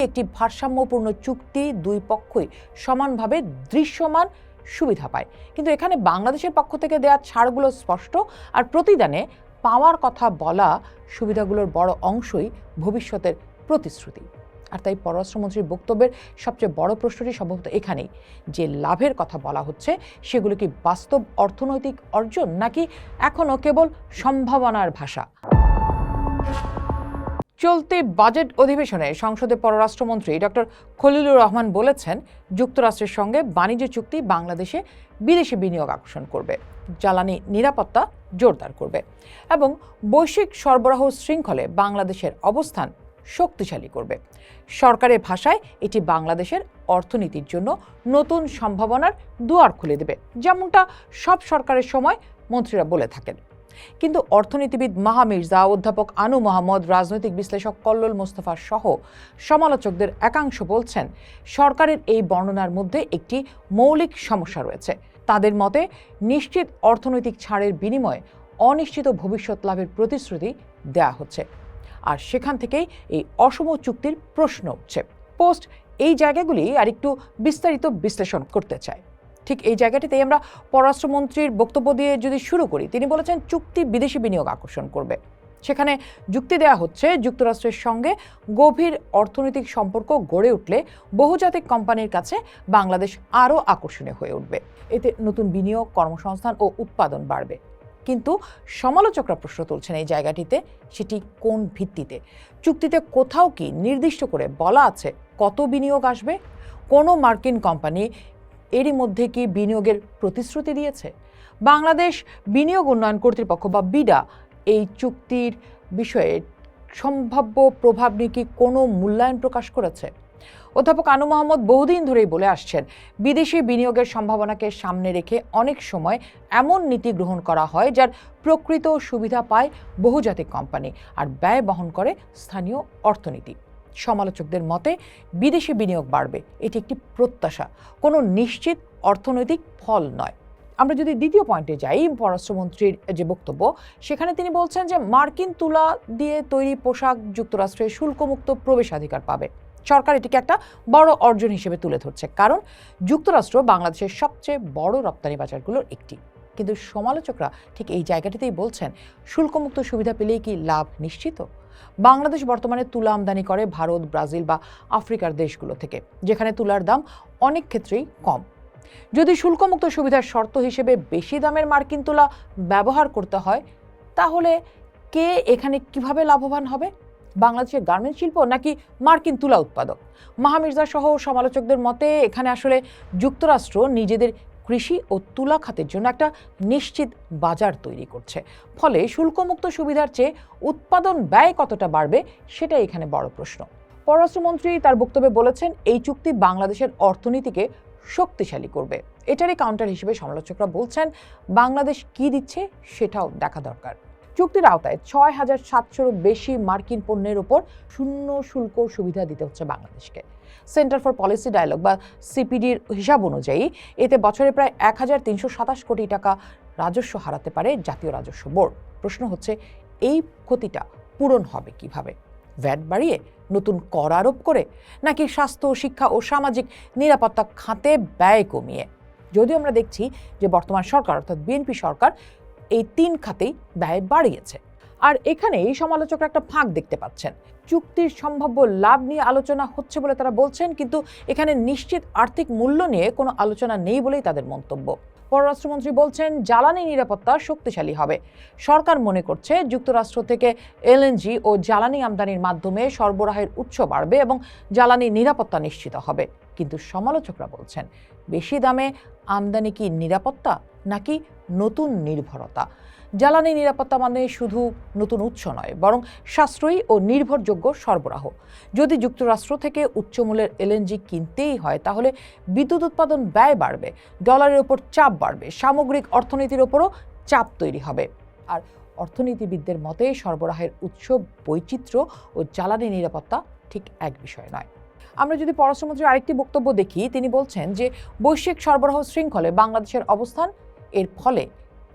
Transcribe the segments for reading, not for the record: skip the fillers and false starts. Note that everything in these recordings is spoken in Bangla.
একটি ভারসাম্যপূর্ণ চুক্তি, দুই পক্ষই সমানভাবে দৃশ্যমান সুবিধা পায়। কিন্তু এখানে বাংলাদেশের পক্ষ থেকে দেওয়া ছাড়গুলো স্পষ্ট, আর প্রতিদানে পাওয়ার কথা বলা সুবিধাগুলোর বড় অংশই ভবিষ্যতের প্রতিশ্রুতি। আর তাই পররাষ্ট্রমন্ত্রীর বক্তব্যের সবচেয়ে বড় প্রশ্নটি সম্ভবত এখানেই, যে লাভের কথা বলা হচ্ছে সেগুলো কি বাস্তব অর্থনৈতিক অর্জন নাকি এখনো কেবল সম্ভাবনার ভাষা। চলতি বাজেট অধিবেশনে সংসদে পররাষ্ট্রমন্ত্রী ডক্টর খলিলুর রহমান বলেছেন, যুক্তরাষ্ট্রের সঙ্গে বাণিজ্য চুক্তি বাংলাদেশে বিদেশি বিনিয়োগ আকর্ষণ করবে, জ্বালানি নিরাপত্তা জোরদার করবে এবং বৈশ্বিক সরবরাহ শৃঙ্খলে বাংলাদেশের অবস্থান শক্তিশালী করবে। সরকারের ভাষায় এটি বাংলাদেশের অর্থনীতির জন্য নতুন সম্ভাবনার দুয়ার খুলে দেবে, যেমনটা সব সরকারের সময় মন্ত্রীরা বলে থাকেন। কিন্তু অর্থনীতিবিদ মাহা মির্জা, অধ্যাপক আনু মোহাম্মদ, রাজনৈতিক বিশ্লেষক কল্লোল মোস্তফা সহ সমালোচকদের একাংশ বলছেন, সরকারের এই বর্ণনার মধ্যে একটি মৌলিক সমস্যা রয়েছে। তাদের মতে, নিশ্চিত অর্থনৈতিক ছাড়ের বিনিময়ে অনিশ্চিত ভবিষ্যৎ লাভের প্রতিশ্রুতি দেয়া হচ্ছে, আর সেখান থেকেই এই অসম চুক্তির প্রশ্ন উঠছে। পোস্ট এই জায়গাগুলি আরেকটু বিস্তারিত বিশ্লেষণ করতে চায়। ঠিক এই জায়গাটিতেই আমরা পররাষ্ট্রমন্ত্রীর বক্তব্য দিয়ে যদি শুরু করি, তিনি বলেছেন চুক্তি বিদেশি বিনিয়োগ আকর্ষণ করবে। সেখানে যুক্তি দেওয়া হচ্ছে, যুক্তরাষ্ট্রের সঙ্গে গভীর অর্থনৈতিক সম্পর্ক গড়ে উঠলে বহুজাতিক কোম্পানির কাছে বাংলাদেশ আরও আকর্ষণীয় হয়ে উঠবে। এতে নতুন বিনিয়োগ, কর্মসংস্থান ও উৎপাদন বাড়বে। কিন্তু সমালোচকরা প্রশ্ন তুলছেন এই জায়গাটিতে, সেটি কোন ভিত্তিতে? চুক্তিতে কোথাও কি নির্দিষ্ট করে বলা আছে কত বিনিয়োগ আসবে? কোনো মার্কিন কোম্পানি এরই মধ্যে কি বিনিয়োগের প্রতিশ্রুতি দিয়েছে? বাংলাদেশ বিনিয়োগ উন্নয়ন কর্তৃপক্ষ বা বিডা এই চুক্তির বিষয়ে সম্ভাব্য প্রভাব নিয়ে কি কোনো মূল্যায়ন প্রকাশ করেছে? অধ্যাপক আনু মোহাম্মদ বহুদিন ধরেই বলে আসছেন, বিদেশি বিনিয়োগের সম্ভাবনাকে সামনে রেখে অনেক সময় এমন নীতি গ্রহণ করা হয় যার প্রকৃত সুবিধা পায় বহুজাতিক কোম্পানি আর ব্যয় বহন করে স্থানীয় অর্থনীতি। সমালোচকদের মতে, বিদেশি বিনিয়োগ বাড়বে এটি একটি প্রত্যাশা, কোনো নিশ্চিত অর্থনৈতিক ফল নয়। আমরা যদি দ্বিতীয় পয়েন্টে যাই, পররাষ্ট্রমন্ত্রীর যে বক্তব্য, সেখানে তিনি বলছেন যে মার্কিন তুলা দিয়ে তৈরি পোশাক যুক্তরাষ্ট্রে শুল্কমুক্ত প্রবেশাধিকার পাবে। সরকার এটিকে একটা বড় অর্জন হিসেবে তুলে ধরছে, কারণ যুক্তরাষ্ট্র বাংলাদেশের সবচেয়ে বড় রপ্তানি বাজারগুলোর একটি। কিন্তু সমালোচকরা ঠিক এই জায়গাটিতেই বলছেন, শুল্কমুক্ত সুবিধা পেলেই কি লাভ নিশ্চিত? বাংলাদেশ বর্তমানে তুলা আমদানি করে ভারত, ব্রাজিল বা আফ্রিকার দেশগুলো থেকে, যেখানে তুলার দাম অনেক ক্ষেত্রেই কম। যদি শুল্কমুক্ত সুবিধার শর্ত হিসেবে বেশি দামের মার্কিন তুলা ব্যবহার করতে হয়, তাহলে কে এখানে কিভাবে লাভবান হবে? বাংলাদেশের গার্মেন্ট শিল্প নাকি মার্কিন তুলা উৎপাদক? মাহা মির্জা সহ সমালোচকদের মতে, এখানে আসলে যুক্তরাষ্ট্র নিজেদের কৃষি ও তুলা খাতের জন্য একটা নিশ্চিত বাজার তৈরি করছে। ফলে শুল্কমুক্ত সুবিধার চেয়ে উৎপাদন ব্যয় কতটা বাড়বে সেটাই এখানে বড় প্রশ্ন। পররাষ্ট্রমন্ত্রী তার বক্তব্যে বলেছেন, এই চুক্তি বাংলাদেশের অর্থনীতিকে শক্তিশালী করবে। এটারই কাউন্টার হিসেবে সমালোচকরা বলছেন, বাংলাদেশ কি দিচ্ছে সেটাও দেখা দরকার। চুক্তির আওতায় ৬,৭০০-র বেশি মার্কিন পণ্যের ওপর শূন্য শুল্ক সুবিধা দিতে হচ্ছে বাংলাদেশকে। সেন্টার ফর পলিসি ডায়ালগ বা সিপিডির হিসাব অনুযায়ী এতে বছরে প্রায় ১,৩২৭ কোটি টাকা রাজস্ব হারাতে পারে জাতীয় রাজস্ব বোর্ড। প্রশ্ন হচ্ছে, এই ক্ষতিটা পূরণ হবে কিভাবে? ভ্যাট বাড়িয়ে, নতুন কর আরোপ করে, নাকি স্বাস্থ্য, শিক্ষা ও সামাজিক নিরাপত্তা খাতে ব্যয় কমিয়ে? যদিও আমরা দেখছি যে বর্তমান সরকার অর্থাৎ বিএনপি সরকার এই ৩ খাতেই ব্যয় বাড়িয়েছে। আর এখানেই সমালোচকরা একটা ফাঁক দেখতে পাচ্ছেন। চুক্তির সম্ভাব্য লাভ নিয়ে আলোচনা হচ্ছে বলে তারা বলছেন, কিন্তু এখানে নিশ্চিত আর্থিক মূল্য নিয়ে কোনো আলোচনা নেই বলেই তাদের মন্তব্য। পররাষ্ট্রমন্ত্রী বলছেন, জ্বালানি নিরাপত্তা শক্তিশালী হবে। সরকার মনে করছে যুক্তরাষ্ট্র থেকে এলএনজি ও জ্বালানি আমদানির মাধ্যমে সরবরাহের উৎস বাড়বে এবং জ্বালানি নিরাপত্তা নিশ্চিত হবে। কিন্তু সমালোচকরা বলছেন, বেশি দামে আমদানি কি নিরাপত্তা নাকি নতুন নির্ভরতা? জ্বালানি নিরাপত্তা মানে শুধু নতুন উৎস নয়, বরং সাশ্রয়ী ও নির্ভরযোগ্য সরবরাহ। যদি যুক্তরাষ্ট্র থেকে উচ্চমূল্যের এলএনজি কিনতেই হয়, তাহলে বিদ্যুৎ উৎপাদন ব্যয় বাড়বে, ডলারের ওপর চাপ বাড়বে, সামগ্রিক অর্থনীতির ওপরও চাপ তৈরি হবে। আর অর্থনীতিবিদদের মতে, সরবরাহের উৎস বৈচিত্র্য ও জ্বালানি নিরাপত্তা ঠিক এক বিষয় নয়। আমরা যদি পররাষ্ট্রমন্ত্রীর আরেকটি বক্তব্য দেখি, তিনি বলছেন যে বৈশ্বিক সরবরাহ শৃঙ্খলে বাংলাদেশের অবস্থান এর ফলে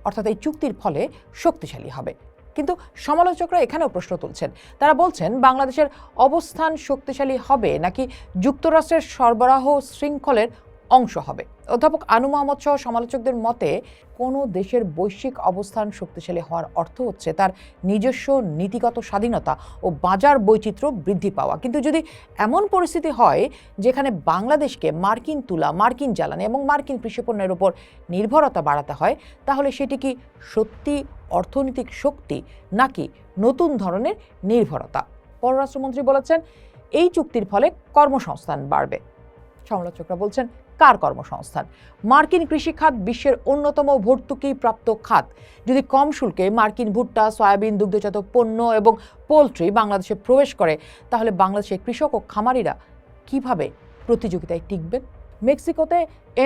অর্থাৎ এই চুক্তির ফলে শক্তিশালী হবে। কিন্তু সমালোচকরা এখানেও প্রশ্ন তুলছেন। তারা বলছেন বাংলাদেশের অবস্থান শক্তিশালী হবে নাকি যুক্তরাষ্ট্রের সরবরাহ শৃঙ্খলের অংশ হবে। অধ্যাপক আনু মোহাম্মদ সহ সমালোচকদের মতে কোনো দেশের বৈশ্বিক অবস্থান শক্তিশালী হওয়ার অর্থ হচ্ছে তার নিজস্ব নীতিগত স্বাধীনতা ও বাজার বৈচিত্র্য বৃদ্ধি পাওয়া। কিন্তু যদি এমন পরিস্থিতি হয় যেখানে বাংলাদেশকে মার্কিন তুলা, মার্কিন জ্বালানি এবং মার্কিন কৃষিপণ্যের উপর নির্ভরতা বাড়াতে হয়, তাহলে সেটি কি সত্যি অর্থনৈতিক শক্তি নাকি নতুন ধরনের নির্ভরতা? পররাষ্ট্রমন্ত্রী বলেছেন এই চুক্তির ফলে কর্মসংস্থান বাড়বে। সমালোচকরা বলছেন কার কর্মসংস্থান? মার্কিন কৃষি খাত বিশ্বের অন্যতম ভর্তুকি প্রাপ্ত খাত। যদি কম শুল্কে মার্কিন ভুট্টা, সয়াবিন, দুগ্ধজাত পণ্য এবং পোলট্রি বাংলাদেশে প্রবেশ করে, তাহলে বাংলাদেশের কৃষক ও খামারিরা কিভাবে প্রতিযোগিতায় টিকবেন? মেক্সিকোতে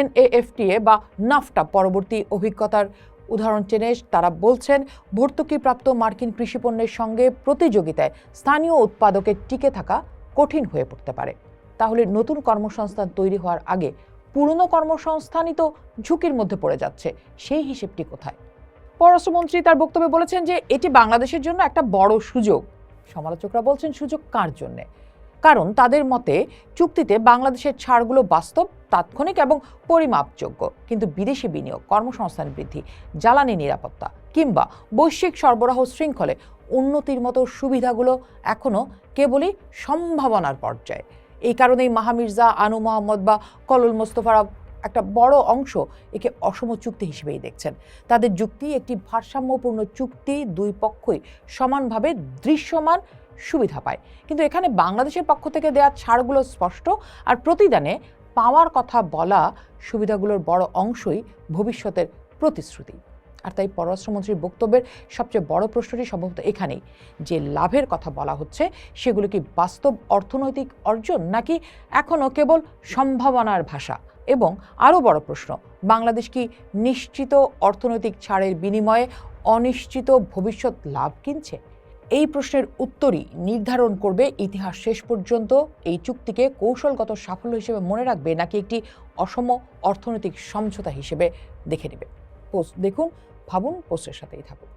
NAFTA বা নাফটা পরবর্তী অভিজ্ঞতার উদাহরণ টেনে তারা বলছেন ভর্তুকিপ্রাপ্ত মার্কিন কৃষিপণ্যের সঙ্গে প্রতিযোগিতায় স্থানীয় উৎপাদকের টিকে থাকা কঠিন হয়ে পড়তে পারে। তাহলে নতুন কর্মসংস্থান তৈরি হওয়ার আগে পুরনো কর্মসংস্থানই তো ঝুঁকির মধ্যে পড়ে যাচ্ছে। সেই হিসেবটি কোথায়? পররাষ্ট্রমন্ত্রী তার বক্তব্যে বলেছেন যে এটি বাংলাদেশের জন্য একটা বড় সুযোগ। সমালোচকরা বলছেন সুযোগ কার জন্যে? কারণ তাদের মতে চুক্তিতে বাংলাদেশের ছাড়গুলো বাস্তব, তাৎক্ষণিক এবং পরিমাপযোগ্য। কিন্তু বিদেশি বিনিয়োগ, কর্মসংস্থান বৃদ্ধি, জ্বালানি নিরাপত্তা কিংবা বৈশ্বিক সরবরাহ শৃঙ্খলে উন্নতির মতো সুবিধাগুলো এখনও কেবলই সম্ভাবনার পর্যায়ে। এই কারণেই মাহমির্জা, আনু মোহাম্মদ বা কলল মোস্তফারা একটা বড় অংশ একে অসম চুক্তি হিসেবেই দেখছেন। তাদের যুক্তি একটি ভারসাম্যপূর্ণ চুক্তি, দুই পক্ষই সমানভাবে দৃশ্যমান সুবিধা পায়। কিন্তু এখানে বাংলাদেশের পক্ষ থেকে দেওয়া ছাড়গুলো স্পষ্ট, আর প্রতিদানে পাওয়ার কথা বলা সুবিধাগুলোর বড় অংশই ভবিষ্যতের প্রতিশ্রুতি। আর তাই পররাষ্ট্রমন্ত্রীর বক্তব্যের সবচেয়ে বড় প্রশ্নটি সম্ভবত এখানেই, যে লাভের কথা বলা হচ্ছে সেগুলো কি বাস্তব অর্থনৈতিক অর্জন নাকি এখনও কেবল সম্ভাবনার ভাষা? এবং আরও বড় প্রশ্ন, বাংলাদেশ কি নিশ্চিত অর্থনৈতিক ছাড়ের বিনিময়ে অনিশ্চিত ভবিষ্যৎ লাভ কিনছে? এই প্রশ্নের উত্তরই নির্ধারণ করবে ইতিহাস শেষ পর্যন্ত এই চুক্তিকে কৌশলগত সাফল্য হিসেবে মনে রাখবে নাকি একটি অসম অর্থনৈতিক সমঝোতা হিসেবে দেখে নেবে। পোস্ট দেখুন, ভাবুন, পোস্টের সাথেই থাকুন।